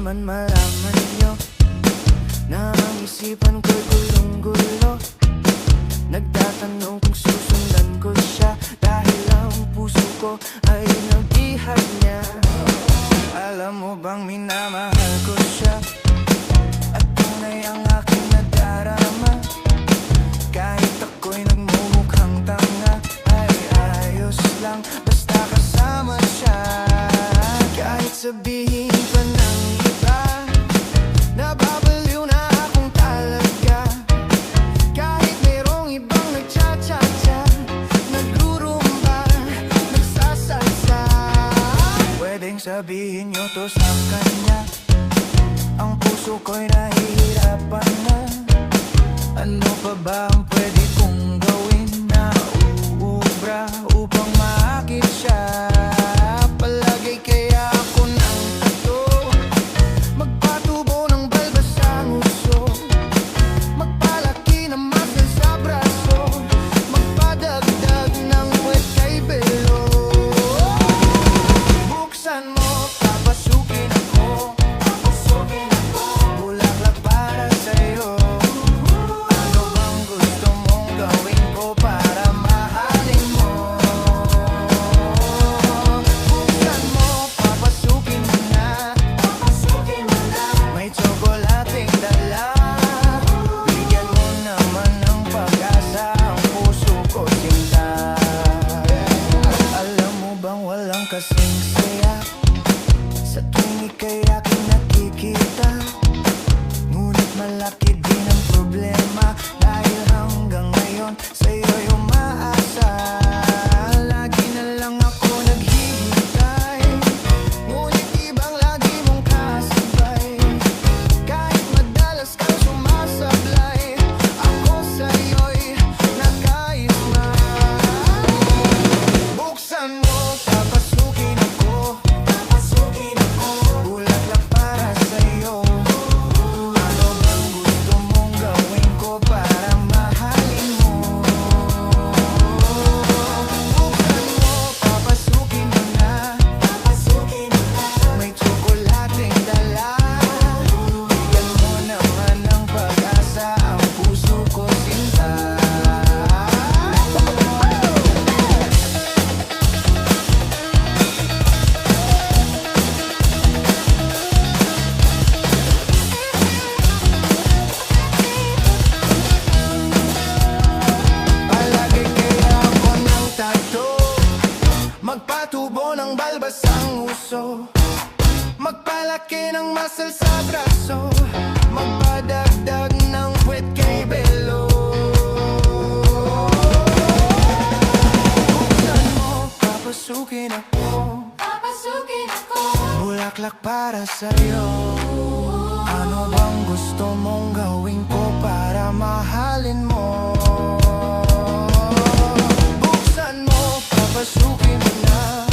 naman malaman nyo na ang isipan ko'y gulong-gulo. Nagtatanong kung susundan ko siya dahil ang puso ko ay nag-ihag niya. Alam mo bang minamahal ko siya at tunay ang aking nadarama. Kahit ako'y nagmumukhang tanga, ay ayos lang basta kasama siya. Kahit sabihin pa ng iba, nababaliw na akong talaga. Kahit merong ibang nagcha-cha-cha, nagrurumba, nagsasalsa. Pwedeng sabihin nyo to sa kanya, ang puso ko'y nahihirapan na. Ano pa ba ang pwede kong gawin na uubra upang maakit siya? Palagi kaya ako ng tato, magpatubo ng balbas ang uso, magpalaki ng muscle sa braso, magpadagdag ng puwet kay belo. Buksan mo, papasukin ako, bulaklak para sa'yo. Ano bang gusto mong gawin ko para mahalin mo? Buksan mo, papasukin mo na, may tsokolating dala. Bigyan mo naman ng pag-asa ang puso ko, sinta. Alam mo bang walang kasing saya sa tuwing ika'y aking nakikita? Ngunit malaki din ang problema dahil hanggang ngayon sa'yo'y umaasa. Lagi na lang ako naghihintay, ngunit ibang lagi mong kasabay. Kahit madalas kang sumasablay, ako sa'yo'y nakaisma. Buksan mo, papasukin ako, bulaklak para sa'yo. Ano bang gusto mong gawin ko para mahalin mo? Buksan mo, papasukin mo na, may tsokolating dala. Bigyan mo naman ng pag-asa ang puso ko, sinta. Palagi kaya ako ng tato, magpatubo ng balbas ang uso, magpalaki ng muscle sa braso, magpadagdag ng puwet kay belo. Buksan mo, papasukin ako, bulaklak para sa'yo. Ano bang gusto mong gawin ko para mahalin mo? Buksan mo, papasukin mo na,